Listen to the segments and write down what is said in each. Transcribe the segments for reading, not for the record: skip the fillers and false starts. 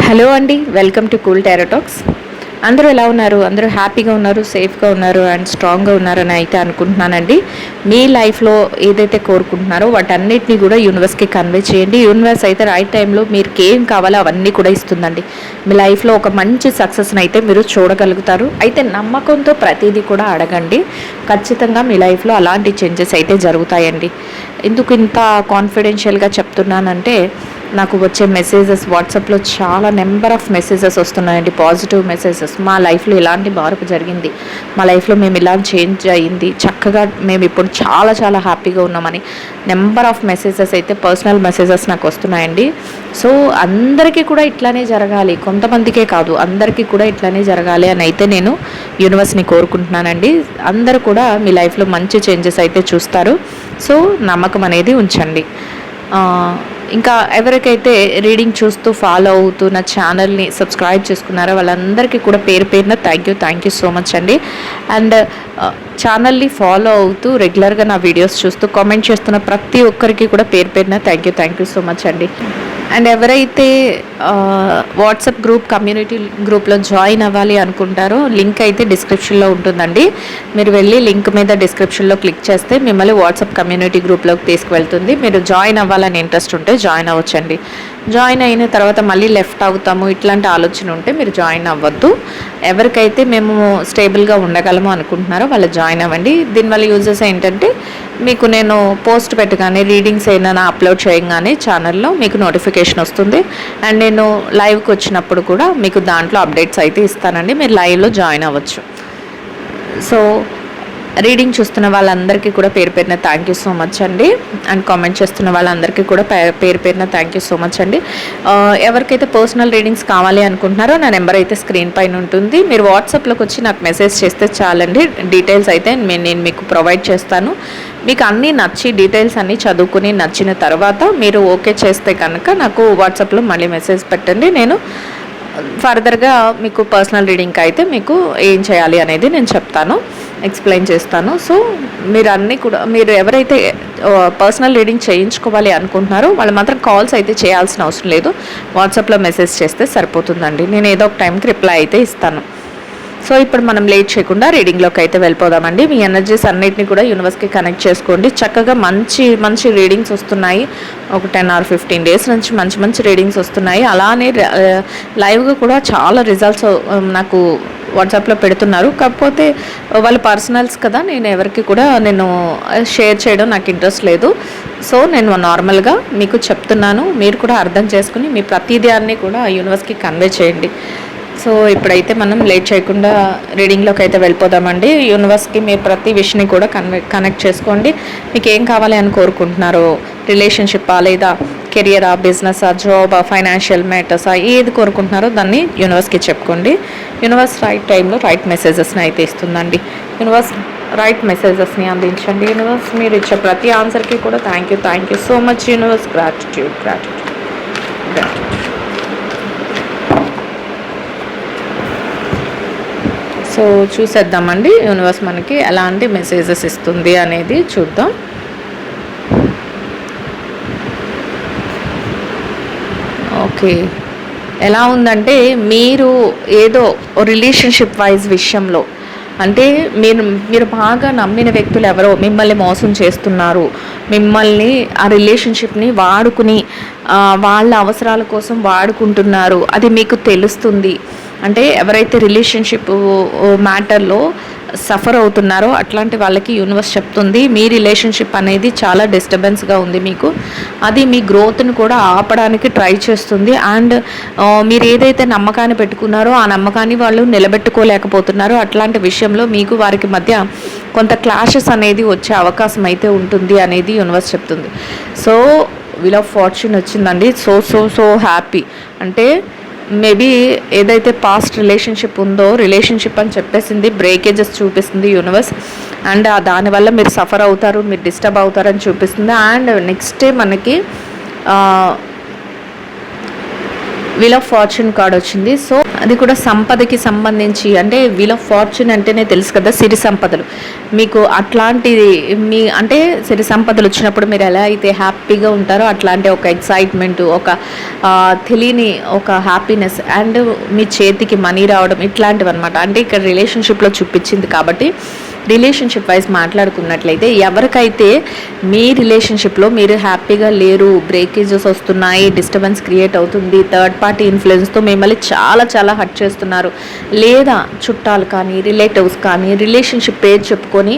Hello అండి, welcome to cool tarot talks. అందరూ ఎలా ఉన్నారు? అందరూ హ్యాపీగా ఉన్నారు, సేఫ్గా ఉన్నారు అండ్ స్ట్రాంగ్గా ఉన్నారని అయితే అనుకుంటున్నానండి. మీ లైఫ్లో ఏదైతే కోరుకుంటున్నారో వాటన్నిటిని కూడా యూనివర్స్కి కన్వే చేయండి. యూనివర్స్ అయితే రైట్ టైంలో మీకు ఏం కావాలో అవన్నీ కూడా ఇస్తుందండి. మీ లైఫ్లో ఒక మంచి సక్సెస్ని అయితే మీరు చూడగలుగుతారు. అయితే నమ్మకంతో ప్రతిదీ కూడా అడగండి. ఖచ్చితంగా మీ లైఫ్లో అలాంటి చేంజెస్ అయితే జరుగుతాయండి. ఎందుకు ఇంత కాన్ఫిడెన్షియల్గా చెప్తున్నానంటే, నాకు వచ్చే మెసేజెస్ వాట్సాప్లో చాలా నెంబర్ ఆఫ్ మెసేజెస్ వస్తున్నాయండి, పాజిటివ్ మెసేజెస్. మా లైఫ్లో ఇలాంటి మార్పు జరిగింది, మా లైఫ్లో మేము ఇలా చేంజ్ అయ్యింది, చక్కగా మేము ఇప్పుడు చాలా చాలా హ్యాపీగా ఉన్నామని నెంబర్ ఆఫ్ మెసేజెస్ అయితే పర్సనల్ మెసేజెస్ నాకు వస్తున్నాయండి. సో అందరికీ కూడా ఇట్లానే జరగాలి, కొంతమందికే కాదు అందరికీ కూడా ఇట్లానే జరగాలి అని అయితే నేను యూనివర్స్ని కోరుకుంటున్నానండి. అందరూ కూడా మీ లైఫ్లో మంచి చేంజెస్ అయితే చూస్తారు. సో నమ్మకం అనేది ఉంచండి. ఇంకా ఎవరికైతే రీడింగ్ చూస్తూ ఫాలో అవుతూ నా ఛానల్ని సబ్స్క్రైబ్ చేసుకున్నారో వాళ్ళందరికీ కూడా పేరు పేరున థ్యాంక్ యూ సో మచ్ అండి. అండ్ ఛానల్ని ఫాలో అవుతూ రెగ్యులర్గా నా వీడియోస్ చూస్తూ కామెంట్ చేస్తున్న ప్రతి ఒక్కరికి కూడా పేరు పేరున థ్యాంక్ యూ సో మచ్ అండి. అండ్ ఎవరైతే వాట్సాప్ కమ్యూనిటీ గ్రూప్లో జాయిన్ అవ్వాలి అనుకుంటారో లింక్ అయితే డిస్క్రిప్షన్లో ఉంటుందండి. మీరు వెళ్ళి లింక్ మీద డిస్క్రిప్షన్లో క్లిక్ చేస్తే మిమ్మల్ని వాట్సాప్ కమ్యూనిటీ గ్రూప్లోకి తీసుకువెళ్తుంది. మీరు జాయిన్ అవ్వాలని ఇంట్రెస్ట్ ఉంటే జాయిన్ అవ్వచ్చండి. జాయిన్ అయిన తర్వాత మళ్ళీ లెఫ్ట్ అవుతాము ఇట్లాంటి ఆలోచన ఉంటే మీరు జాయిన్ అవ్వద్దు. ఎవరికైతే మేము స్టేబుల్గా ఉండగలము అనుకుంటున్నారో వాళ్ళు జాయిన్ అవ్వండి. దీనివల్ల యూజెస్ ఏంటంటే, మీకు నేను పోస్ట్ పెట్టగానే రీడింగ్స్ ఏమైనా అప్లోడ్ చేయగానే ఛానల్లో మీకు నోటిఫికేషన్ వస్తుంది. అండ్ నేను లైవ్కి వచ్చినప్పుడు కూడా మీకు దాంట్లో అప్డేట్స్ అయితే ఇస్తానండి. మీరు లైవ్లో జాయిన్ అవ్వచ్చు. సో రీడింగ్ చూస్తున్న వాళ్ళందరికీ కూడా పేరు పేరున థ్యాంక్ యూ సో మచ్ అండి. అండ్ కామెంట్ చేస్తున్న వాళ్ళందరికీ కూడా పేరు పేరున థ్యాంక్ యూ సో మచ్ అండి. ఎవరికైతే పర్సనల్ రీడింగ్స్ కావాలి అనుకుంటున్నారో నా నెంబర్ అయితే స్క్రీన్ పైన ఉంటుంది. మీరు వాట్సాప్లోకి వచ్చి నాకు మెసేజ్ చేస్తే చాలండి. డీటెయిల్స్ అయితే నేను మీకు ప్రొవైడ్ చేస్తాను. మీకు అన్నీ నచ్చి డీటెయిల్స్ అన్నీ చదువుకుని నచ్చిన తర్వాత మీరు ఓకే చేస్తే కనుక నాకు వాట్సాప్లో మళ్ళీ మెసేజ్ పెట్టండి. నేను ఫర్దర్గా మీకు పర్సనల్ రీడింగ్కి అయితే మీకు ఏం చేయాలి అనేది నేను చెప్తాను, ఎక్స్ప్లెయిన్ చేస్తాను. సో మీరు ఎవరైతే పర్సనల్ రీడింగ్ చేయించుకోవాలి అనుకుంటున్నారో వాళ్ళు మాత్రం కాల్స్ అయితే చేయాల్సిన అవసరం లేదు. వాట్సాప్లో మెసేజ్ చేస్తే సరిపోతుందండి. నేను ఏదో ఒక టైంకి రిప్లై అయితే ఇస్తాను. సో ఇప్పుడు మనం లేట్ చేయకుండా రీడింగ్లోకి అయితే వెళ్ళిపోదామండి. మీ ఎనర్జీస్ అన్నిటిని కూడా యూనివర్స్కి కనెక్ట్ చేసుకోండి. చక్కగా మంచి రీడింగ్స్ వస్తున్నాయి. ఒక 10 or 15 డేస్ నుంచి మంచి రీడింగ్స్ వస్తున్నాయి. అలానే లైవ్గా కూడా చాలా రిజల్ట్స్ నాకు వాట్సాప్లో పెడుతున్నారు. కాకపోతే వాళ్ళు పర్సనల్స్ కదా, నేను ఎవరికి కూడా షేర్ చేయడం నాకు ఇంట్రెస్ట్ లేదు. సో నేను నార్మల్గా మీకు చెప్తున్నాను. మీరు కూడా అర్థం చేసుకుని మీ ప్రతిదాన్ని కూడా యూనివర్స్కి కన్వే చేయండి. సో ఇప్పుడైతే మనం లేట్ చేయకుండా రీడింగ్లోకి అయితే వెళ్ళిపోదామండి. యూనివర్స్కి మీరు ప్రతి విషయాన్ని కూడా కనెక్ట్ చేసుకోండి. మీకు ఏం కావాలి అని కోరుకుంటున్నారో, రిలేషన్షిప్పా లేదా కెరియరా, బిజినెసా, జాబా, ఫైనాన్షియల్ మ్యాటర్సా, ఏది కోరుకుంటున్నారో దాన్ని యూనివర్స్కి చెప్పుకోండి. యూనివర్స్ రైట్ టైంలో రైట్ మెసేజెస్ని అయితే ఇస్తుందండి. యూనివర్స్ రైట్ మెసేజెస్ని అందించండి. యూనివర్స్ మీరు ఇచ్చే ప్రతి ఆన్సర్కి కూడా thank you so much universe. Gratitude. So చూసేద్దామండి యూనివర్స్ మనకి ఎలాంటి మెసేజెస్ ఇస్తుంది అనేది చూద్దాం. ఓకే, ఎలా ఉందంటే, మీరు ఏదో రిలేషన్షిప్ వైజ్ విషయంలో అంటే మీరు బాగా నమ్మిన వ్యక్తులు ఎవరో మిమ్మల్ని మోసం చేస్తున్నారు. మిమ్మల్ని ఆ రిలేషన్షిప్ని వాడుకుని వాళ్ళ అవసరాల కోసం వాడుకుంటున్నారు. అది మీకు తెలుస్తుంది. అంటే ఎవరైతే రిలేషన్షిప్ మ్యాటర్లో సఫర్ అవుతున్నారో అట్లాంటి వాళ్ళకి యూనివర్స్ చెప్తుంది, మీ రిలేషన్షిప్ అనేది చాలా డిస్టర్బెన్స్గా ఉంది మీకు. అది మీ గ్రోత్ని కూడా ఆపడానికి ట్రై చేస్తుంది. అండ్ మీరు ఏదైతే నమ్మకాన్ని పెట్టుకున్నారో ఆ నమ్మకాన్ని వాళ్ళు నిలబెట్టుకోలేకపోతున్నారో అట్లాంటి విషయంలో మీకు వారికి మధ్య కొంత క్లాషెస్ అనేది వచ్చే అవకాశం అయితే ఉంటుంది అనేది యూనివర్స్ చెప్తుంది. సో వీల్ ఆఫ్ ఫార్చ్యూన్ వచ్చిందండి. So happy. అంటే మేబీ ఏదైతే పాస్ట్ రిలేషన్షిప్ ఉందో రిలేషన్షిప్ అని చెప్పేసింది, బ్రేకేజెస్ చూపిస్తుంది యూనివర్స్. అండ్ దానివల్ల మీరు సఫర్ అవుతారు, మీరు డిస్టర్బ్ అవుతారని చూపిస్తుంది. అండ్ నెక్స్ట్ మనకి వీల్ ఆఫ్ ఫార్చ్యూన్ కార్డ్ వచ్చింది. సో అది కూడా సంపదకి సంబంధించి, అంటే వీల్ ఆఫ్ ఫార్చ్యూన్ అంటేనే తెలుసు కదా సిరి సంపదలు. మీకు అట్లాంటిది అంటే సిరి సంపదలు వచ్చినప్పుడు మీరు ఎలా అయితే హ్యాపీగా ఉంటారో అట్లాంటి ఒక ఎక్సైట్మెంట్, ఒక తెలియని ఒక హ్యాపీనెస్ అండ్ మీ చేతికి మనీ రావడం ఇట్లాంటివి అనమాట. అంటే ఇక్కడ రిలేషన్షిప్లో చూపించింది కాబట్టి రిలేషన్షిప్ వైజ్ మాట్లాడుకున్నట్లయితే ఎవరికైతే మీ రిలేషన్షిప్లో మీరు హ్యాపీగా లేరు, బ్రేకేజెస్ వస్తున్నాయి, డిస్టర్బెన్స్ క్రియేట్ అవుతుంది, థర్డ్ పార్టీ ఇన్ఫ్లుయెన్స్తో మిమ్మల్ని చాలా చాలా హర్ట్ చేస్తున్నారు, లేదా చుట్టాలు కానీ రిలేటివ్స్ కానీ రిలేషన్షిప్ పేరు చెప్పుకొని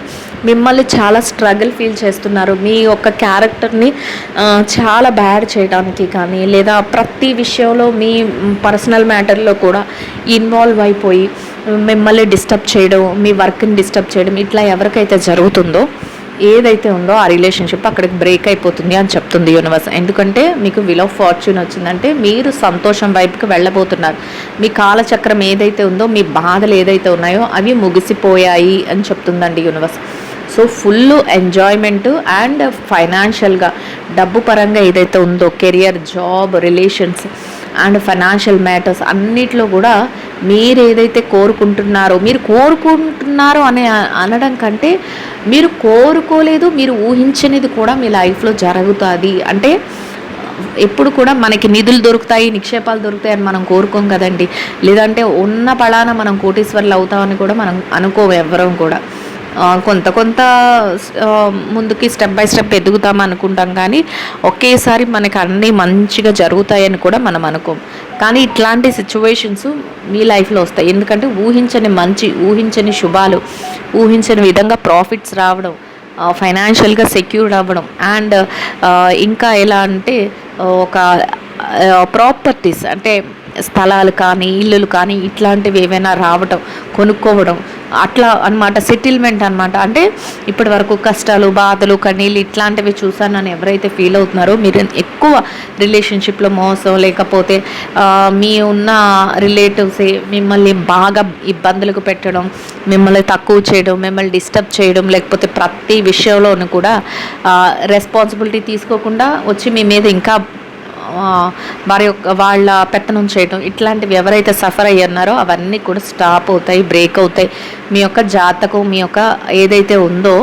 మిమ్మల్ని చాలా స్ట్రగుల్ ఫీల్ చేస్తున్నారు, మీ యొక్క క్యారెక్టర్ని చాలా బ్యాడ్ చేయడానికి కానీ, లేదా ప్రతి విషయంలో మీ పర్సనల్ మ్యాటర్లో కూడా ఇన్వాల్వ్ అయిపోయి మిమ్మల్ని డిస్టర్బ్ చేయడం, మీ వర్క్ని డిస్టర్బ్ చేయడం, ఇట్లా ఎవరికైతే జరుగుతుందో ఏదైతే ఉందో ఆ రిలేషన్షిప్ అక్కడికి బ్రేక్ అయిపోతుంది అని చెప్తుంది యూనివర్స్. ఎందుకంటే మీకు వీల్ ఆఫ్ ఫార్చ్యూన్ వచ్చిందంటే మీరు సంతోషం వైపుకి వెళ్ళబోతున్నారు. మీ కాలచక్రం ఏదైతే ఉందో, మీ బాధలు ఏదైతే ఉన్నాయో అవి ముగిసిపోయాయి అని చెప్తుందండి universe. So full enjoyment and ఫైనాన్షియల్గా డబ్బు పరంగా ఏదైతే ఉందో career, job, relations and financial matters అన్నిట్లో కూడా మీరు ఏదైతే కోరుకుంటున్నారో అని అనడం కంటే మీరు కోరుకోలేదు, మీరు ఊహించనిది కూడా మీ లైఫ్లో జరుగుతుంది. అంటే ఎప్పుడు కూడా మనకి నిధులు దొరుకుతాయి, నిక్షేపాలు దొరుకుతాయి అని మనం కోరుకోం కదండి. లేదంటే ఉన్న పళాన మనం కోటీశ్వర్లు అవుతామని కూడా మనం అనుకోము ఎవ్వరం కూడా. కొంత ముందుకి స్టెప్ బై స్టెప్ ఎదుగుతాం అనుకుంటాం, కానీ ఒకేసారి మనకి అన్నీ మంచిగా జరుగుతాయని కూడా మనం అనుకోం. కానీ ఇట్లాంటి సిచ్యువేషన్స్ మీ లైఫ్లో వస్తాయి. ఎందుకంటే ఊహించని శుభాలు, ఊహించని విధంగా ప్రాఫిట్స్ రావడం, ఫైనాన్షియల్గా సెక్యూర్డ్ అవ్వడం అండ్ ఇంకా ఎలా అంటే ఒక ప్రాపర్టీస్ అంటే స్థలాలు కానీ ఇల్లులు కానీ ఇట్లాంటివి ఏవైనా రావడం, కొనుక్కోవడం అట్లా అనమాట. సెటిల్మెంట్ అనమాట. అంటే ఇప్పటి వరకు కష్టాలు, బాధలు, కన్నీళ్ళు ఇట్లాంటివి చూసానని ఎవరైతే ఫీల్ అవుతున్నారో, మీరు ఎక్కువ రిలేషన్షిప్లో మోసం, లేకపోతే మీ ఉన్న రిలేటివ్సే మిమ్మల్ని బాగా ఇబ్బందులకు పెట్టడం, మిమ్మల్ని తక్కువ చేయడం, మిమ్మల్ని డిస్టర్బ్ చేయడం, లేకపోతే ప్రతి విషయంలోనూ కూడా రెస్పాన్సిబిలిటీ తీసుకోకుండా వచ్చి మీ మీద ఇంకా వాళ్ళ పెత్తనం చేయడం, ఇట్లాంటివి ఎవరైతే సఫర్ అయ్యన్నారో అవన్నీ కూడా స్టాప్ అవుతాయి, బ్రేక్ అవుతాయి. మీ యొక్క జాతకం, మీ యొక్క ఏదైతే ఉందో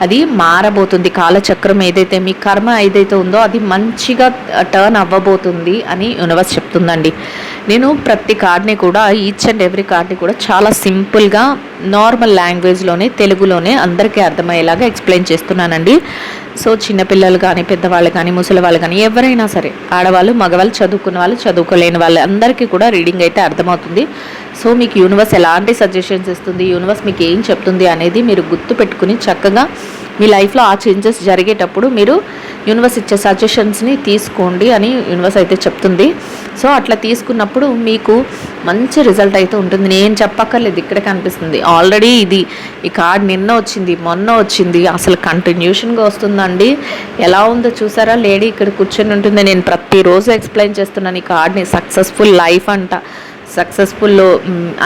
అది మారబోతుంది. కాలచక్రం ఏదైతే, మీ కర్మ ఏదైతే ఉందో అది మంచిగా టర్న్ అవ్వబోతుంది అని యూనివర్స్ చెప్తుందండి. నేను ప్రతి కార్డ్ని కూడా, ఈచ్ అండ్ ఎవ్రీ కార్డ్ని కూడా చాలా సింపుల్గా నార్మల్ లాంగ్వేజ్లోనే, తెలుగులోనే అందరికీ అర్థమయ్యేలాగా ఎక్స్ప్లెయిన్ చేస్తున్నానండి. సో చిన్నపిల్లలు కానీ, పెద్దవాళ్ళు కానీ, ముసలి వాళ్ళు కానీ, ఎవరైనా సరే, ఆడవాళ్ళు, మగవాళ్ళు, చదువుకున్న వాళ్ళు, చదువుకోలేని వాళ్ళు అందరికీ కూడా రీడింగ్ అయితే అర్థమవుతుంది. సో మీకు యూనివర్స్ ఎలాంటి సజెషన్స్ ఇస్తుంది, యూనివర్స్ మీకు ఏం చెప్తుంది అనేది మీరు గుర్తు పెట్టుకుని చక్కగా మీ లైఫ్లో ఆ చేంజెస్ జరిగేటప్పుడు మీరు యూనివర్స్ ఇచ్చే సజెషన్స్ని తీసుకోండి అని యూనివర్స్ అయితే చెప్తుంది. సో అట్లా తీసుకున్నప్పుడు మీకు మంచి రిజల్ట్ అయితే ఉంటుంది. నేను చెప్పక్కర్లేదు, ఇక్కడ కనిపిస్తుంది ఆల్రెడీ. ఈ కార్డ్ నిన్న వచ్చింది, మొన్న వచ్చింది, అసలు కంటిన్యూషన్గా వస్తుందండి. ఎలా ఉందో చూసారా, లేడీ ఇక్కడ కూర్చొని ఉంటుంది. నేను ప్రతిరోజు ఎక్స్ప్లెయిన్ చేస్తున్నాను ఈ కార్డ్ని. సక్సెస్ఫుల్ లైఫ్ అంట, సక్సెస్ఫుల్లో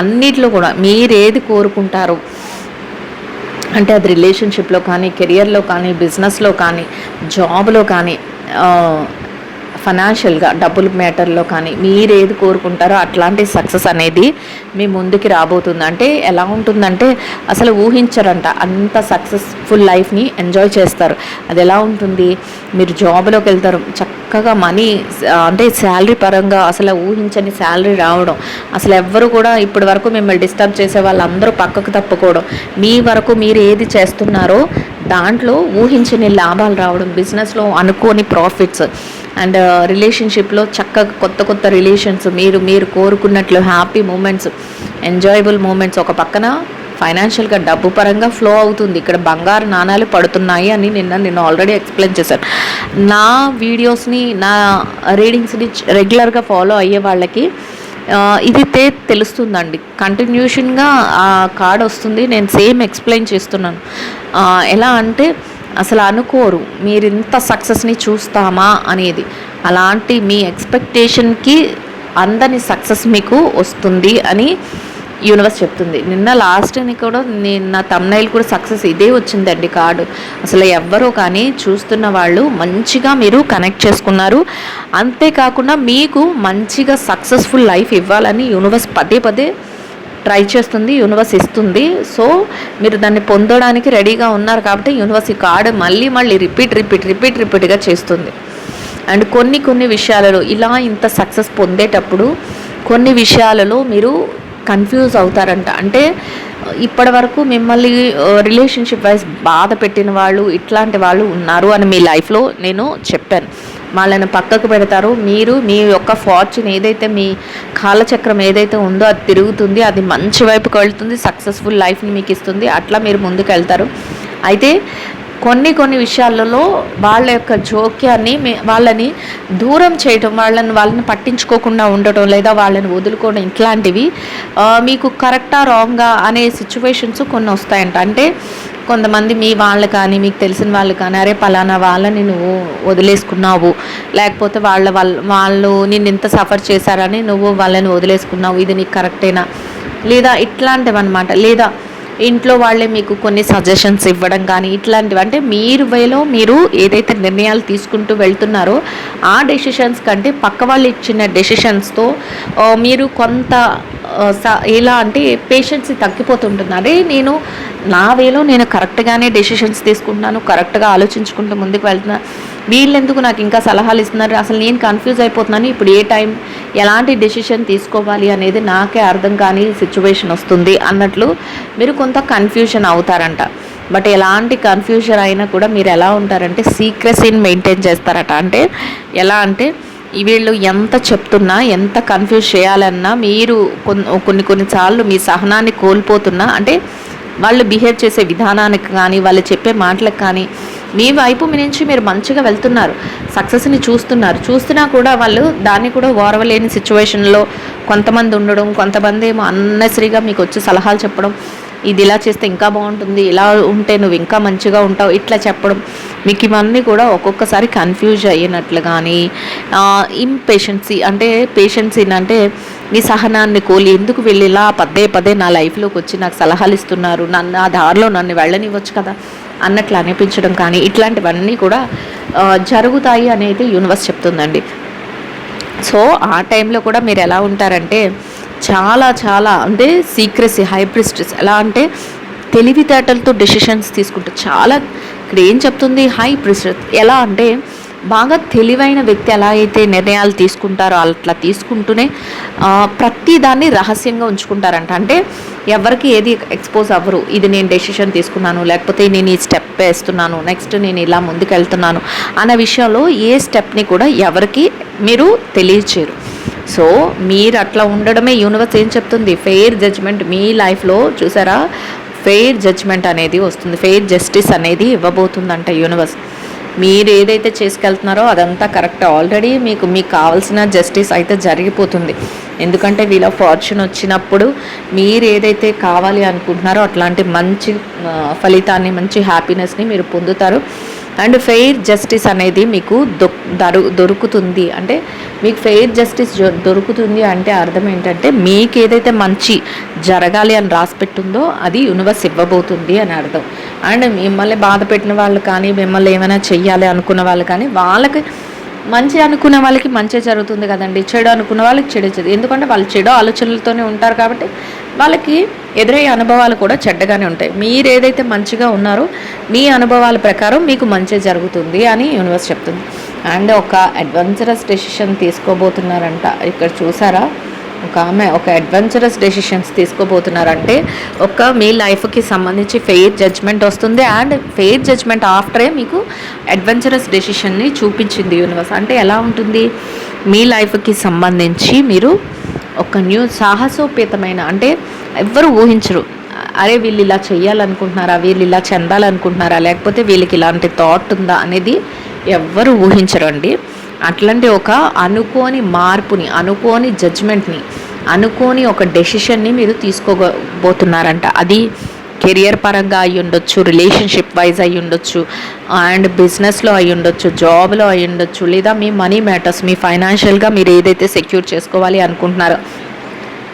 అన్నిట్లో కూడా మీరు ఏది కోరుకుంటారో, అంటే అది రిలేషన్షిప్లో కానీ, కెరియర్లో కానీ, బిజినెస్లో కానీ, జాబ్లో కానీ, ఫైనాన్షియల్గా డబ్బుల మ్యాటర్లో కానీ మీరు ఏది కోరుకుంటారో అట్లాంటి సక్సెస్ అనేది మీ ముందుకి రాబోతుంది. అంటే ఎలా ఉంటుందంటే అసలు ఊహించరంట, అంత సక్సెస్ఫుల్ లైఫ్ని ఎంజాయ్ చేస్తారు. అది ఎలా ఉంటుంది, మీరు జాబ్లోకి వెళ్తారు, చక్కగా మనీ అంటే శాలరీ పరంగా అసలు ఊహించని శాలరీ రావడం, అసలు ఎవ్వరు కూడా ఇప్పటి వరకు మిమ్మల్ని డిస్టర్బ్ చేసే వాళ్ళందరూ పక్కకు తప్పుకోవడం, మీ వరకు మీరు ఏది చేస్తున్నారో దాంట్లో ఊహించని లాభాలు రావడం, బిజినెస్లో అనుకోని ప్రాఫిట్స్ అండ్ రిలేషన్షిప్లో చక్కగా కొత్త రిలేషన్స్, మీరు కోరుకున్నట్లు హ్యాపీ మూమెంట్స్, ఎంజాయబుల్ మూమెంట్స్. ఒక పక్కన ఫైనాన్షియల్గా డబ్బు పరంగా ఫ్లో అవుతుంది. ఇక్కడ బంగారు నాణాలు పడుతున్నాయి అని నేను ఆల్రెడీ ఎక్స్ప్లెయిన్ చేశాను. నా వీడియోస్ని, నా రీడింగ్స్ని రెగ్యులర్గా ఫాలో అయ్యే వాళ్ళకి ఇది తెలుస్తుందండి. కంటిన్యూషన్గా ఆ కార్డ్ వస్తుంది, నేను సేమ్ ఎక్స్ప్లెయిన్ చేస్తున్నాను. ఎలా అంటే అసలు అనుకోరు మీరు ఇంత సక్సెస్ని చూస్తామా అనేది. అలాంటి మీ ఎక్స్పెక్టేషన్కి అందని సక్సెస్ మీకు వస్తుంది అని యూనివర్స్ చెప్తుంది. నిన్న లాస్ట్ని కూడా నా థంబ్నెయిల్ కూడా సక్సెస్ ఇదే వచ్చిందండి కార్డు. అసలు ఎవ్వరో కానీ చూస్తున్న వాళ్ళు మంచిగా మీరు కనెక్ట్ చేసుకున్నారు. అంతేకాకుండా మీకు మంచిగా సక్సెస్ఫుల్ లైఫ్ ఇవ్వాలని యూనివర్స్ పదే పదే ట్రై చేస్తుంది, యూనివర్స్ ఇస్తుంది. సో మీరు దాన్ని పొందడానికి రెడీగా ఉన్నారు కాబట్టి యూనివర్స్ ఈ కార్డు మళ్ళీ మళ్ళీ రిపీట్గా చేస్తుంది. అండ్ కొన్ని విషయాలలో ఇలా ఇంత సక్సెస్ పొందేటప్పుడు కొన్ని విషయాలలో మీరు కన్ఫ్యూజ్ అవుతారంట. అంటే ఇప్పటి వరకు మిమ్మల్ని రిలేషన్షిప్ వైజ్ బాధ పెట్టిన వాళ్ళు ఇట్లాంటి వాళ్ళు ఉన్నారు అని మీ లైఫ్లో నేను చెప్పాను. వాళ్ళని పక్కకు పెడతారు. మీరు మీ యొక్క ఫార్చ్యూన్ ఏదైతే మీ కాలచక్రం ఏదైతే ఉందో అది తిరుగుతుంది, అది మంచి వైపుకి వెళ్తుంది, సక్సెస్ఫుల్ లైఫ్ని మీకు ఇస్తుంది. అట్లా మీరు ముందుకు వెళ్తారు. అయితే కొన్ని విషయాలలో వాళ్ళ యొక్క జోక్యాన్ని వాళ్ళని దూరం చేయటం, వాళ్ళని పట్టించుకోకుండా ఉండటం, లేదా వాళ్ళని వదులుకోవడం, ఇట్లాంటివి మీకు కరెక్టా రాంగా అనే సిచ్యువేషన్స్ కొన్ని వస్తాయంట. అంటే కొంతమంది మీ వాళ్ళు కానీ మీకు తెలిసిన వాళ్ళు కానీ అరే పలానా వాళ్ళని నువ్వు వదిలేసుకున్నావు, లేకపోతే వాళ్ళు నిన్ను ఇంత సఫర్ చేశారని నువ్వు వాళ్ళని వదిలేసుకున్నావు, ఇది నీకు కరెక్టేనా, లేదా ఇట్లాంటివి అనమాట. లేదా ఇంట్లో వాళ్ళే మీకు కొన్ని సజెషన్స్ ఇవ్వడం కానీ ఇట్లాంటివి. అంటే మీరు వేలో మీరు ఏదైతే నిర్ణయాలు తీసుకుంటూ వెళ్తున్నారో ఆ డెసిషన్స్ కంటే పక్క వాళ్ళు ఇచ్చిన డెసిషన్స్తో మీరు కొంత ఎలా అంటే పేషెన్స్ తగ్గిపోతుంటుంది. అదే నేను నా వేలో నేను కరెక్ట్గానే డెసిషన్స్ తీసుకుంటున్నాను, కరెక్ట్గా ఆలోచించుకుంటూ ముందుకు వెళ్తున్నాను, వీళ్ళెందుకు నాకు ఇంకా సలహాలు ఇస్తున్నారు, అసలు నేను కన్ఫ్యూజ్ అయిపోతున్నాను, ఇప్పుడు ఏ టైం ఎలాంటి డెసిషన్ తీసుకోవాలి అనేది నాకే అర్థం కాని సిచ్యువేషన్ వస్తుంది అన్నట్లు మీరు కొంత కన్ఫ్యూజన్ అవుతారంట. బట్ ఎలాంటి కన్ఫ్యూజన్ అయినా కూడా మీరు ఎలా ఉంటారంటే సీక్రెసీని మెయింటైన్ చేస్తారట. అంటే ఎలా అంటే వీళ్ళు ఎంత చెప్తున్నా ఎంత కన్ఫ్యూజ్ చేయాలన్నా మీరు కొన్నిసార్లు మీ సహనాన్ని కోల్పోతున్నా, అంటే వాళ్ళు బిహేవ్ చేసే విధానానికి కానీ వాళ్ళు చెప్పే మాటలకు కానీ మీ వైపు నుంచి మీరు మంచిగా వెళ్తున్నారు, సక్సెస్ని చూస్తున్నా కూడా వాళ్ళు దాన్ని కూడా ఓర్వలేని సిచ్యువేషన్లో కొంతమంది ఉండడం, కొంతమంది ఏమో అన్నెసరీగా మీకు వచ్చి సలహాలు చెప్పడం, ఇది ఇలా చేస్తే ఇంకా బాగుంటుంది, ఇలా ఉంటే నువ్వు ఇంకా మంచిగా ఉంటావు, ఇట్లా చెప్పడం, మీకు ఇవన్నీ కూడా ఒక్కొక్కసారి కన్ఫ్యూజ్ అయినట్లు కానీ ఇంపేషెన్సీ అంటే అంటే మీ సహనాన్ని కోలి ఎందుకు వీళ్ళు ఇలా పదే నా లైఫ్లోకి వచ్చి నాకు సలహాలు ఇస్తున్నారు, నన్ను ఆ దారిలో నన్ను వెళ్ళనివ్వచ్చు కదా అన్నట్లు అనిపించడం కానీ ఇట్లాంటివన్నీ కూడా జరుగుతాయి అనేది యూనివర్స్ చెప్తుందండి. సో ఆ టైంలో కూడా మీరు ఎలా ఉంటారంటే చాలా అంటే సీక్రెసీ హైబ్రిస్ట్స్ ఎలా అంటే తెలివితేటలతో డెసిషన్స్ తీసుకుంటారు. చాలా ఇక్కడ ఏం చెప్తుంది హై ప్రిస్టెస్ ఎలా అంటే బాగా తెలివైన వ్యక్తి ఎలా అయితే నిర్ణయాలు తీసుకుంటారో అట్లా తీసుకుంటూనే ప్రతి దాన్ని రహస్యంగా ఉంచుకుంటారంట. అంటే ఎవరికి ఏది ఎక్స్పోజ్ అవ్వరు, ఇది నేను డెసిషన్ తీసుకున్నాను, లేకపోతే నేను ఈ స్టెప్ వేస్తున్నాను, నెక్స్ట్ నేను ఇలా ముందుకు వెళ్తున్నాను అన్న విషయంలో ఏ స్టెప్ని కూడా ఎవరికి మీరు తెలియచేయరు. సో మీరు అట్లా ఉండడమే యూనివర్స్ ఏం చెప్తుంది, ఫెయిర్ జడ్జ్మెంట్ మీ లైఫ్లో చూసారా, ఫెయిర్ జడ్జ్మెంట్ అనేది వస్తుంది, ఫెయిర్ జస్టిస్ అనేది ఇవ్వబోతుందంట యూనివర్స్. మీరు ఏదైతే చేసుకెళ్తున్నారో అదంతా కరెక్ట్, ఆల్రెడీ మీకు కావాల్సిన జస్టిస్ అయితే జరిగిపోతుంది. ఎందుకంటే వీళ్ళ ఫార్చ్యూన్ వచ్చినప్పుడు మీరు ఏదైతే కావాలి అనుకుంటున్నారో అట్లాంటి మంచి ఫలితాన్ని మంచి హ్యాపీనెస్ని మీరు పొందుతారు. అండ్ ఫెయిర్ జస్టిస్ అనేది మీకు దొరుకుతుంది. అంటే మీకు ఫెయిర్ జస్టిస్ దొరుకుతుంది అంటే అర్థం ఏంటంటే మీకు ఏదైతే మంచి జరగాలి అని రాసిపెట్టుందో అది యూనివర్స్ ఇవ్వబోతుంది అని అర్థం. అండ్ మిమ్మల్ని బాధ పెట్టిన వాళ్ళు కానీ మిమ్మల్ని ఏమైనా చెయ్యాలి అనుకున్న వాళ్ళు కానీ వాళ్ళకి మంచి అనుకునే వాళ్ళకి మంచి జరుగుతుంది కదండి, చెడు అనుకున్న వాళ్ళకి చెడు. ఎందుకంటే వాళ్ళు చెడు ఆలోచనలతోనే ఉంటారు కాబట్టి వాళ్ళకి ఎదురయ్యే అనుభవాలు కూడా చెడ్డగానే ఉంటాయి. మీరు ఏదైతే మంచిగా ఉన్నారో మీ అనుభవాల ప్రకారం మీకు మంచి జరుగుతుంది అని యూనివర్స్ చెప్తుంది. అండ్ ఒక అడ్వెంచరస్ డెసిషన్ తీసుకోబోతున్నారంట. ఇక్కడ చూసారా, ఒక అడ్వెంచరస్ డెసిషన్స్ తీసుకోబోతున్నారంటే మీ లైఫ్కి సంబంధించి ఫెయిర్ జడ్జ్మెంట్ వస్తుంది. అండ్ ఫెయిర్ జడ్జ్మెంట్ ఆఫ్టరే మీకు అడ్వెంచరస్ డెసిషన్ని చూపించింది యూనివర్స్. అంటే ఎలా ఉంటుంది, మీ లైఫ్కి సంబంధించి మీరు ఒక సాహసోపేతమైన, అంటే ఎవ్వరు ఊహించరు, అరే వీళ్ళు ఇలా చెయ్యాలనుకుంటున్నారా, వీళ్ళు ఇలా చెందాలనుకుంటున్నారా, లేకపోతే వీళ్ళకి ఇలాంటి థాట్ ఉందా అనేది ఎవ్వరు ఊహించరు అండి. అట్లాంటి ఒక అనుకోని మార్పుని, అనుకోని జడ్జ్మెంట్ని, అనుకోని ఒక డెసిషన్ని మీరు తీసుకోబోతున్నారంట. అది కెరియర్ పరంగా అయి ఉండొచ్చు, రిలేషన్షిప్ వైజ్ అయి ఉండొచ్చు, అండ్ బిజినెస్లో అయి ఉండొచ్చు, జాబ్లో అయి ఉండొచ్చు, లేదా మీ మనీ మ్యాటర్స్, మీ ఫైనాన్షియల్గా మీరు ఏదైతే సెక్యూర్ చేసుకోవాలి అనుకుంటున్నారో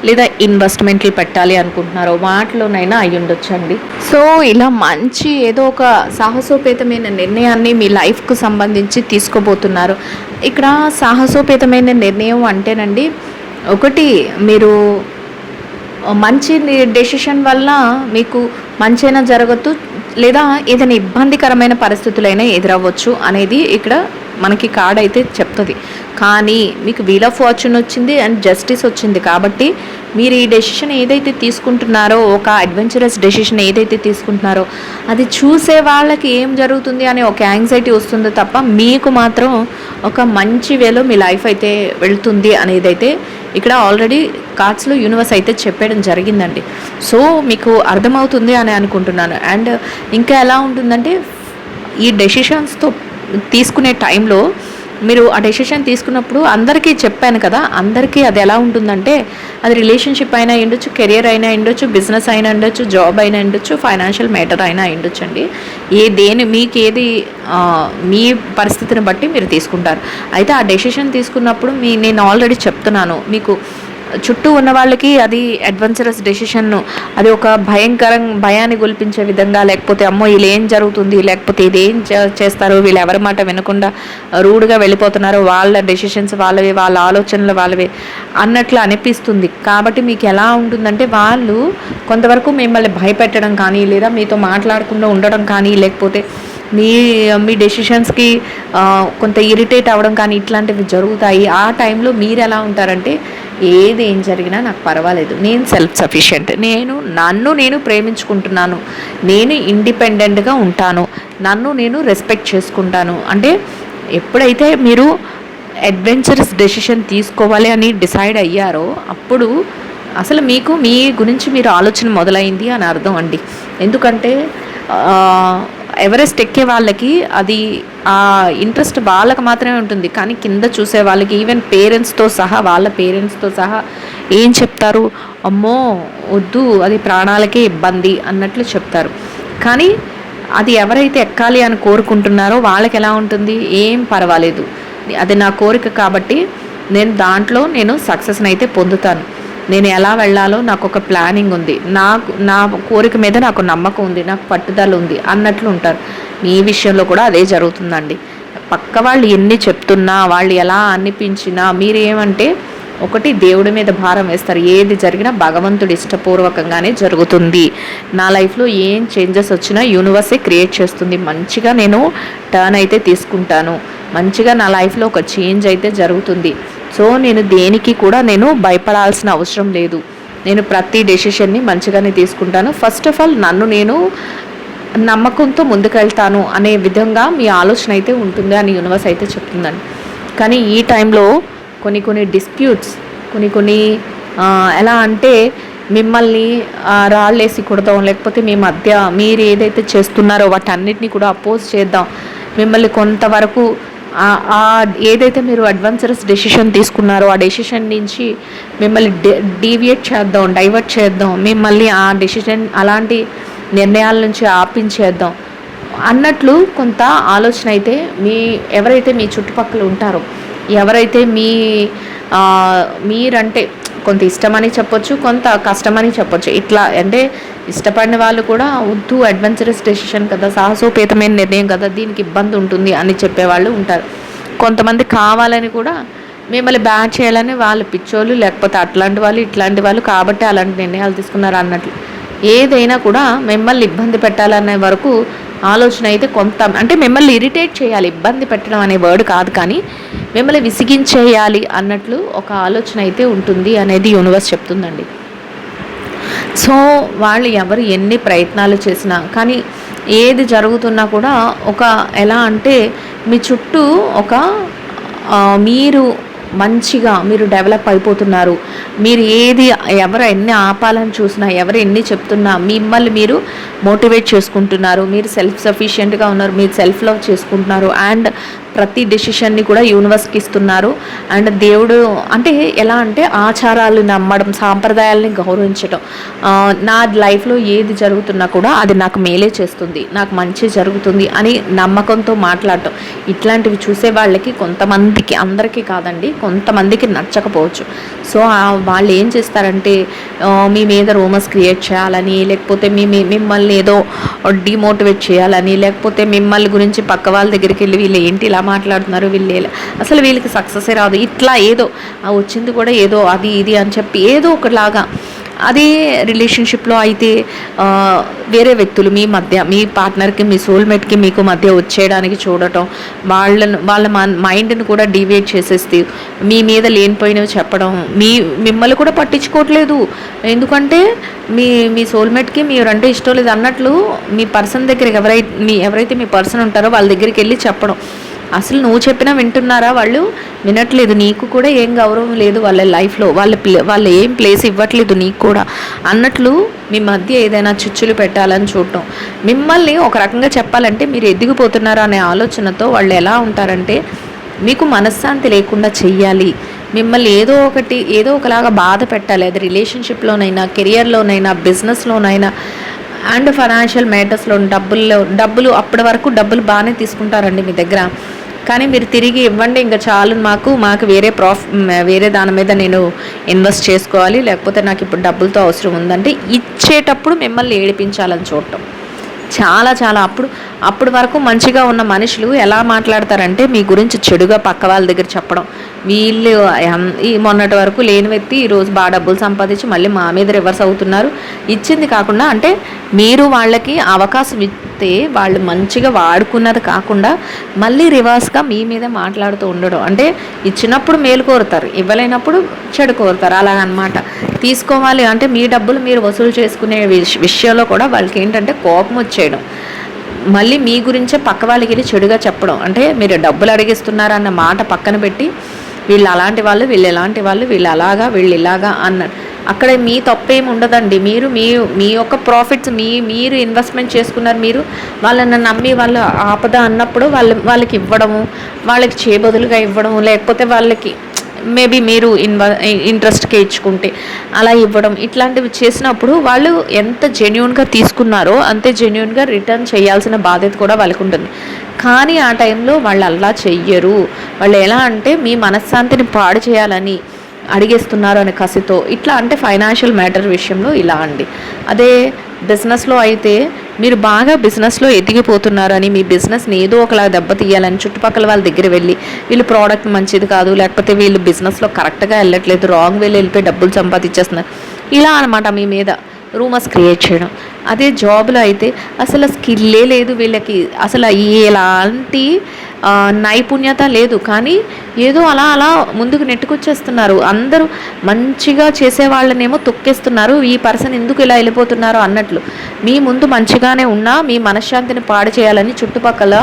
లేదా ఇన్వెస్ట్మెంట్లు పెట్టాలి అనుకుంటున్నారో వాటిలోనైనా అయి ఉండొచ్చండి. సో ఇలా మంచి ఏదో ఒక సాహసోపేతమైన నిర్ణయాన్ని మీ లైఫ్కు సంబంధించి తీసుకోబోతున్నారు. ఇక్కడ సాహసోపేతమైన నిర్ణయం అంటేనండి, ఒకటి మీరు మంచి డెసిషన్ వల్ల మీకు మంచైనా జరగచ్చు, లేదా ఏదైనా ఇబ్బందికరమైన పరిస్థితులైనా ఎదురవ్వచ్చు అనేది ఇక్కడ మనకి కార్డ్ అయితే చెప్తుంది. కానీ మీకు వీల్ ఆఫ్ ఫార్చ్యూన్ వచ్చింది అండ్ జస్టిస్ వచ్చింది కాబట్టి మీరు ఈ డెసిషన్ ఏదైతే తీసుకుంటున్నారో, ఒక అడ్వెంచరస్ డెసిషన్ ఏదైతే తీసుకుంటున్నారో అది చూసే వాళ్ళకి ఏం జరుగుతుంది అనే ఒక యాంగ్జైటీ వస్తుంది తప్ప మీకు మాత్రం ఒక మంచి వేలో మీ లైఫ్ అయితే వెళ్తుంది అనేది అయితే ఇక్కడ ఆల్రెడీ కార్డ్స్లో యూనివర్స్ అయితే చెప్పడం జరిగిందండి. సో మీకు అర్థమవుతుంది అని అనుకుంటున్నాను. అండ్ ఇంకా ఎలా ఉంటుందంటే, ఈ డెసిషన్స్తో తీసుకునే టైంలో మీరు ఆ డెసిషన్ తీసుకున్నప్పుడు అందరికీ చెప్పాను కదా, అందరికీ అది ఎలా ఉంటుందంటే, అది రిలేషన్షిప్ అయినా ఉండొచ్చు, కెరియర్ అయినా ఉండొచ్చు, బిజినెస్ అయినా ఉండొచ్చు, జాబ్ అయినా ఉండొచ్చు, ఫైనాన్షియల్ మ్యాటర్ అయినా ఉండొచ్చు అండి. మీకు ఏది మీ పరిస్థితిని బట్టి మీరు తీసుకుంటారు. అయితే ఆ డెసిషన్ తీసుకున్నప్పుడు నేను ఆల్రెడీ చెప్తున్నాను, మీకు చుట్టూ ఉన్న వాళ్ళకి అది అడ్వెంచరస్ డెసిషన్, అది ఒక భయాన్ని గొల్పించే విధంగా, లేకపోతే అమ్మో వీళ్ళు ఏం జరుగుతుంది, లేకపోతే ఇది ఏం చేస్తారు, వీళ్ళు ఎవరి మాట వినకుండా రూడ్గా వెళ్ళిపోతున్నారు, వాళ్ళ డెసిషన్స్ వాళ్ళవే, వాళ్ళ ఆలోచనలు వాళ్ళవే అన్నట్లు అనిపిస్తుంది. కాబట్టి మీకు ఎలా ఉంటుందంటే, వాళ్ళు కొంతవరకు మిమ్మల్ని భయపెట్టడం కానీ, లేదా మీతో మాట్లాడకుండా ఉండడం కానీ, లేకపోతే మీ డెసిషన్స్కి కొంత ఇరిటేట్ అవ్వడం కానీ ఇట్లాంటివి జరుగుతాయి. ఆ టైంలో మీరు ఎలా ఉంటారంటే, ఏం జరిగినా నాకు పర్వాలేదు, నేను సెల్ఫ్ సఫిషియెంట్, నన్ను నేను ప్రేమించుకుంటున్నాను, నేను ఇండిపెండెంట్గా ఉంటాను, నన్ను నేను రెస్పెక్ట్ చేసుకుంటాను. అంటే ఎప్పుడైతే మీరు అడ్వెంచరస్ డెసిషన్ తీసుకోవాలి అని డిసైడ్ అయ్యారో అప్పుడు అసలు మీకు మీ గురించి మీరు ఆలోచన మొదలైంది అని అర్థం అండి. ఎందుకంటే ఎవరెస్ట్ ఎక్కే వాళ్ళకి అది ఆ ఇంట్రెస్ట్ వాళ్ళకి మాత్రమే ఉంటుంది, కానీ కింద చూసే వాళ్ళకి ఈవెన్ పేరెంట్స్తో సహా, వాళ్ళ పేరెంట్స్తో సహా ఏం చెప్తారు, అమ్మో వద్దు అది ప్రాణాలకే ఇబ్బంది అన్నట్లు చెప్తారు. కానీ అది ఎవరైతే ఎక్కాలి అని కోరుకుంటున్నారో వాళ్ళకి ఎలా ఉంటుంది, ఏం పర్వాలేదు, అది నా కోరిక కాబట్టి నేను సక్సెస్ని అయితే పొందుతాను, నేను ఎలా వెళ్ళాలో నాకు ఒక ప్లానింగ్ ఉంది, నా కోరిక మీద నాకు నమ్మకం ఉంది, నాకు పట్టుదల ఉంది అన్నట్లు ఉంటారు. మీ విషయంలో కూడా అదే జరుగుతుందండి. పక్క వాళ్ళు ఎన్ని చెప్తున్నా, వాళ్ళు ఎలా అనిపించినా మీరేమంటే, ఒకటి దేవుడి మీద భారం వేస్తారు, ఏది జరిగినా భగవంతుడి ఇష్టపూర్వకంగానే జరుగుతుంది, నా లైఫ్లో ఏం చేంజెస్ వచ్చినా యూనివర్సే క్రియేట్ చేస్తుంది, మంచిగా నేను టర్న్ అయితే తీసుకుంటాను, మంచిగా నా లైఫ్లో ఒక చేంజ్ అయితే జరుగుతుంది. సో నేను దేనికి కూడా భయపడాల్సిన అవసరం లేదు, నేను ప్రతి డెసిషన్ని మంచిగానే తీసుకుంటాను, ఫస్ట్ ఆఫ్ ఆల్ నన్ను నేను నమ్మకంతో ముందుకెళ్తాను అనే విధంగా మీ ఆలోచన అయితే ఉంటుంది అని యూనివర్స్ అయితే చెప్తుందండి. కానీ ఈ టైంలో కొన్ని డిస్ప్యూట్స్, కొన్ని ఎలా అంటే మిమ్మల్ని రాళ్ళేసి కొడదాం, లేకపోతే మీ మధ్య మీరు ఏదైతే చేస్తున్నారో వాటన్నిటిని కూడా అపోజ్ చేద్దాం, మిమ్మల్ని కొంతవరకు ఏదైతే మీరు అడ్వెంచరస్ డెసిషన్ తీసుకున్నారో ఆ డెసిషన్ నుంచి మిమ్మల్ని డైవర్ట్ చేద్దాం, మిమ్మల్ని ఆ డెసిషన్ అలాంటి నిర్ణయాల నుంచి ఆపించేద్దాం అన్నట్లు కొంత ఆలోచన అయితే ఎవరైతే మీ చుట్టుపక్కల ఉంటారో, ఎవరైతే మీరంటే కొంత ఇష్టమని చెప్పొచ్చు, కొంత కష్టమని చెప్పొచ్చు, ఇట్లా అంటే ఇష్టపడిన వాళ్ళు కూడా వద్దు అడ్వెంచరస్ డెసిషన్ కదా, సాహసోపేతమైన నిర్ణయం కదా, దీనికి ఇబ్బంది ఉంటుంది అని చెప్పేవాళ్ళు ఉంటారు. కొంతమంది కావాలని కూడా మిమ్మల్ని బ్యాడ్ చేయాలని వాళ్ళు పిచ్చోళ్ళు, లేకపోతే అట్లాంటి వాళ్ళు ఇట్లాంటి వాళ్ళు కాబట్టి అలాంటి నిర్ణయాలు తీసుకున్నారు అన్నట్లు. ఏదైనా కూడా మిమ్మల్ని ఇబ్బంది పెట్టాలనే వరకు ఆలోచన అయితే కొంత, అంటే మిమ్మల్ని ఇరిటేట్ చేయాలి, ఇబ్బంది పెట్టడం అనే వర్డ్ కాదు, కానీ మిమ్మల్ని విసిగించేయాలి అన్నట్లు ఒక ఆలోచన అయితే ఉంటుంది అనేది యూనివర్స్ చెప్తుందండి. సో వాళ్ళు ఎవరు ఎన్ని ప్రయత్నాలు చేసినా కానీ ఏది జరుగుతున్నా కూడా ఎలా అంటే మీ చుట్టూ మీరు డెవలప్ అయిపోతున్నారు, మీరు ఎవరు ఎన్ని ఆపాలని చూసినా, ఎవరు ఎన్ని చెప్తున్నా మిమ్మల్ని మీరు మోటివేట్ చేసుకుంటున్నారు, మీరు సెల్ఫ్ సఫిషియెంట్గా ఉన్నారు, మీరు సెల్ఫ్ లవ్ చేసుకుంటున్నారు, అండ్ ప్రతి డెసిషన్ని కూడా యూనివర్స్కి ఇస్తున్నారు. అండ్ దేవుడు అంటే ఎలా అంటే ఆచారాలు నమ్మడం, సాంప్రదాయాలని గౌరవించడం, నా లైఫ్లో ఏది జరుగుతున్నా కూడా అది నాకు మేలే చేస్తుంది, నాకు మంచి జరుగుతుంది అని నమ్మకంతో మాట్లాడటం. ఇట్లాంటివి చూసే వాళ్ళకి కొంతమందికి, అందరికీ కాదండి, కొంతమందికి నచ్చకపోవచ్చు. సో వాళ్ళు ఏం చేస్తారంటే మీ మీద రూమర్స్ క్రియేట్ చేయాలని, లేకపోతే మిమ్మల్ని ఏదో డిమోటివేట్ చేయాలని, లేకపోతే మిమ్మల్ని గురించి పక్క వాళ్ళ దగ్గరికి వెళ్ళి వీళ్ళు ఏంటి ఇలా మాట్లాడుతున్నారు, వీళ్ళు అసలు వీళ్ళకి సక్సెసే రాదు, ఇట్లా ఏదో వచ్చింది కూడా ఏదో అది ఇది అని చెప్పి ఏదో ఒకలాగా. అదే రిలేషన్షిప్లో అయితే వేరే వ్యక్తులు మీ మధ్య, మీ పార్ట్నర్కి, మీ సోల్మేట్కి మీకు మధ్య వచ్చేయడానికి చూడటం, వాళ్ళ మైండ్ని కూడా డివేట్ చేసేస్తే మీ మీద లేనిపోయినవి చెప్పడం, మిమ్మల్ని కూడా పట్టించుకోవట్లేదు. ఎందుకంటే మీ సోల్మేట్కి మీరంటే ఇష్టం లేదు అన్నట్లు మీ పర్సన్ దగ్గరికి ఎవరైతే మీ పర్సన్ ఉంటారో వాళ్ళ దగ్గరికి వెళ్ళి చెప్పడం. అసలు నువ్వు చెప్పినా వింటున్నారా వాళ్ళు? వినట్లేదు. నీకు కూడా ఏం గౌరవం లేదు వాళ్ళ లైఫ్లో, వాళ్ళు ఏం ప్లేస్ ఇవ్వట్లేదు నీకు కూడా అన్నట్లు మీ మధ్య ఏదైనా చిచ్చులు పెట్టాలని చూడటం. మిమ్మల్ని ఒక రకంగా చెప్పాలంటే మీరు ఎదిగిపోతున్నారా అనే ఆలోచనతో వాళ్ళు ఎలా ఉంటారంటే మీకు మనశ్శాంతి లేకుండా చెయ్యాలి, మిమ్మల్ని ఏదో ఒకలాగా బాధ పెట్టాలి. అది రిలేషన్షిప్లోనైనా, కెరియర్లోనైనా, బిజినెస్లోనైనా అండ్ ఫైనాన్షియల్ మ్యాటర్స్లో డబ్బులు అప్పటి వరకు డబ్బులు బాగానే తీసుకుంటారండి మీ దగ్గర, కానీ మీరు తిరిగి ఇవ్వండి ఇంకా చాలు, మాకు వేరే దాని మీద నేను ఇన్వెస్ట్ చేసుకోవాలి, లేకపోతే నాకు ఇప్పుడు డబ్బులతో అవసరం ఉందంటే ఇచ్చేటప్పుడు మిమ్మల్ని ఏడిపించాలని చూడటం. చాలా అప్పుడు వరకు మంచిగా ఉన్న మనుషులు ఎలా మాట్లాడతారంటే మీ గురించి చెడుగా పక్క వాళ్ళ దగ్గర చెప్పడం. వీళ్ళు మొన్నటి వరకు లేని వ్యక్తి ఈరోజు బాగా డబ్బులు సంపాదించి మళ్ళీ మా మీద రివర్స్ అవుతున్నారు. ఇచ్చింది కాకుండా, అంటే మీరు వాళ్ళకి అవకాశం ఇస్తే వాళ్ళు మంచిగా వాడుకున్నది కాకుండా మళ్ళీ రివర్స్గా మీ మీద మాట్లాడుతూ ఉండడం. అంటే ఇచ్చినప్పుడు మేలు కోరుతారు, ఇవ్వలేనప్పుడు చెడు కోరుతారు, అలాగనమాట. తీసుకోవాలి అంటే మీ డబ్బులు మీరు వసూలు చేసుకునే విషయంలో కూడా వాళ్ళకి ఏంటంటే కోపం వచ్చేయడం, మళ్ళీ మీ గురించే పక్క వాళ్ళకి వెళ్ళి చెడుగా చెప్పడం. అంటే మీరు డబ్బులు అడిగిస్తున్నారన్న మాట పక్కన పెట్టి వీళ్ళు అలాంటి వాళ్ళు, వీళ్ళు ఎలాంటి వాళ్ళు, వీళ్ళు అలాగా, వీళ్ళు ఇలాగా అన్నారు. అక్కడ మీ తప్పేమి ఉండదండి. మీరు మీ యొక్క ప్రాఫిట్స్ మీరు ఇన్వెస్ట్మెంట్ చేసుకున్నారు, మీరు వాళ్ళని నమ్మి వాళ్ళ ఆపద అన్నప్పుడు వాళ్ళకి ఇవ్వడము, వాళ్ళకి చేయబదులుగా ఇవ్వడము, లేకపోతే వాళ్ళకి మేబీ మీరు ఇంట్రెస్ట్కి ఇచ్చుకుంటే అలా ఇవ్వడం, ఇట్లాంటివి చేసినప్పుడు వాళ్ళు ఎంత జెన్యూన్గా తీసుకున్నారో అంతే జెన్యూన్గా రిటర్న్ చేయాల్సిన బాధ్యత కూడా వాళ్ళకు ఉంటుంది. కానీ ఆ టైంలో వాళ్ళు అలా చెయ్యరు. వాళ్ళు ఎలా అంటే మీ మనశ్శాంతిని పాడు చేయాలని అడిగేస్తున్నారు అనే కసితో ఇట్లా. అంటే ఫైనాన్షియల్ మ్యాటర్ విషయంలో ఇలా అండి. అదే బిజినెస్లో అయితే మీరు బాగా బిజినెస్లో ఎదిగిపోతున్నారని, మీ బిజినెస్ని ఏదో ఒకలా దెబ్బతీయాలని చుట్టుపక్కల వాళ్ళ దగ్గర వెళ్ళి వీళ్ళు ప్రోడక్ట్ మంచిది కాదు, లేకపోతే వీళ్ళు బిజినెస్లో కరెక్ట్గా వెళ్ళట్లేదు, రాంగ్ వేలో వెళ్ళిపోయి డబ్బులు సంపాదించేస్తున్నారు, ఇలా అనమాట మీ మీద రూమర్స్ క్రియేట్ చేయడం. అదే జాబ్లో అయితే అసలు స్కిల్లే లేదు వీళ్ళకి, అసలు ఎలాంటి నైపుణ్యత లేదు, కానీ ఏదో అలా ముందుకు నెట్టుకొచ్చేస్తున్నారు. అందరూ మంచిగా చేసే వాళ్ళనేమో తొక్కేస్తున్నారు, ఈ పర్సన్ ఎందుకు ఇలా వెళ్ళిపోతున్నారు అన్నట్లు. మీ ముందు మంచిగానే ఉన్నా మీ మనశ్శాంతిని పాడు చేయాలని చుట్టుపక్కల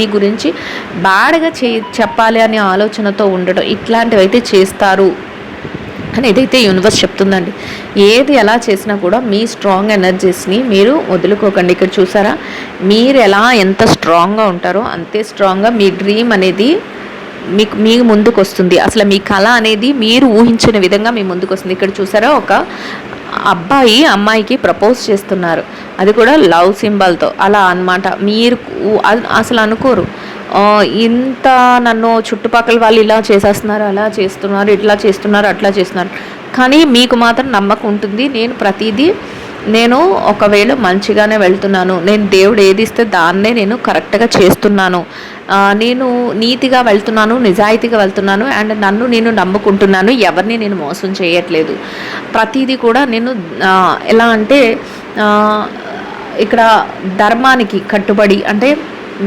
మీ గురించి బ్యాడ్గా చెప్పాలి అనే ఆలోచనతో ఉండడం, ఇట్లాంటివి అయితే చేస్తారు అని ఏదైతే యూనివర్స్ చెప్తుందండి. ఏది ఎలా చేసినా కూడా మీ స్ట్రాంగ్ ఎనర్జీస్ని మీరు వదులుకోకండి. ఇక్కడ చూసారా, మీరు ఎంత స్ట్రాంగ్గా ఉంటారో అంతే స్ట్రాంగ్గా మీ డ్రీమ్ అనేది మీ ముందుకు వస్తుంది. అసలు మీ కళ అనేది మీరు ఊహించిన విధంగా మీ ముందుకు వస్తుంది. ఇక్కడ చూసారా, ఒక అబ్బాయి అమ్మాయికి ప్రపోజ్ చేస్తున్నారు, అది కూడా లవ్ సింబల్తో, అలా అన్నమాట. మీరు అసలు అనుకోరు ఇంత నన్ను చుట్టుపక్కల వాళ్ళు ఇలా చేసేస్తున్నారు, అలా చేస్తున్నారు, ఇట్లా చేస్తున్నారు, అట్లా చేస్తున్నారు, కానీ మీకు మాత్రం నమ్మకం ఉంటుంది. నేను ఒకవేళ మంచిగానే వెళ్తున్నాను, నేను దేవుడు ఏది ఇస్తే దాన్నే నేను కరెక్ట్గా చేస్తున్నాను, నేను నీతిగా వెళ్తున్నాను, నిజాయితీగా వెళ్తున్నాను, అండ్ నేను నమ్ముకుంటున్నాను, ఎవరిని నేను మోసం చేయట్లేదు. ప్రతిదీ కూడా నేను ఎలా అంటే ఇక్కడ ధర్మానికి కట్టుబడి, అంటే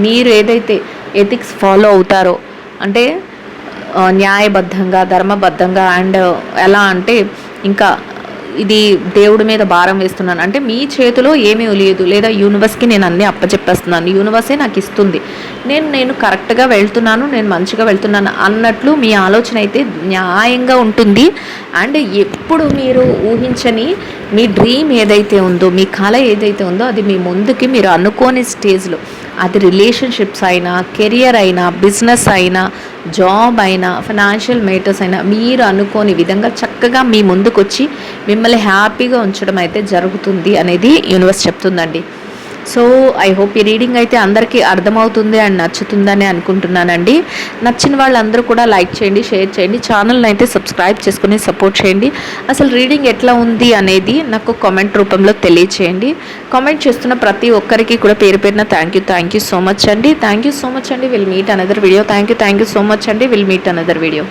మీరు ఏదైతే ఎథిక్స్ ఫాలో అవుతారో, అంటే న్యాయబద్ధంగా, ధర్మబద్ధంగా, అండ్ ఎలా అంటే ఇంకా ఇది దేవుడి మీద భారం వేస్తున్నాను అంటే మీ చేతిలో ఏమీ లేదు, లేదా యూనివర్స్కి నేను అన్నీ అప్పచెప్పేస్తున్నాను, యూనివర్సే నాకు ఇస్తుంది, నేను కరెక్ట్గా వెళ్తున్నాను, నేను మంచిగా వెళ్తున్నాను అన్నట్లు మీ ఆలోచన అయితే న్యాయంగా ఉంటుంది. అండ్ ఎప్పుడు మీరు ఊహించని మీ డ్రీమ్ ఏదైతే ఉందో, మీ కళ ఏదైతే ఉందో అది మీ ముందుకి మీరు అనుకోని స్టేజ్లో, అది రిలేషన్షిప్స్ అయినా, కెరియర్ అయినా, బిజినెస్ అయినా, జాబ్ అయినా, ఫైనాన్షియల్ మేటర్స్ అయినా, మీరు అనుకోని విధంగా చక్కగా మీ ముందుకు వచ్చి మిమ్మల్ని హ్యాపీగా ఉంచడం అయితే జరుగుతుంది అనేది యూనివర్స్ చెప్తుందండి. సో ఐ హోప్ ఈ రీడింగ్ అయితే అందరికీ అర్థమవుతుంది అండ్ నచ్చుతుందని అనుకుంటున్నానండి. నచ్చిన వాళ్ళందరూ కూడా లైక్ చేయండి, షేర్ చేయండి, ఛానల్ని అయితే సబ్స్క్రైబ్ చేసుకుని సపోర్ట్ చేయండి. అసలు రీడింగ్ ఎట్లా ఉంది అనేది నాకు కామెంట్ రూపంలో తెలియచేయండి. కామెంట్ చేస్తున్న ప్రతి ఒక్కరికి కూడా పేరు పేరున థ్యాంక్ యూ సో మచ్ అండి. థ్యాంక్ యూ సో మచ్ అండి. Will meet another video. Thank you so much అండి. Will meet another video.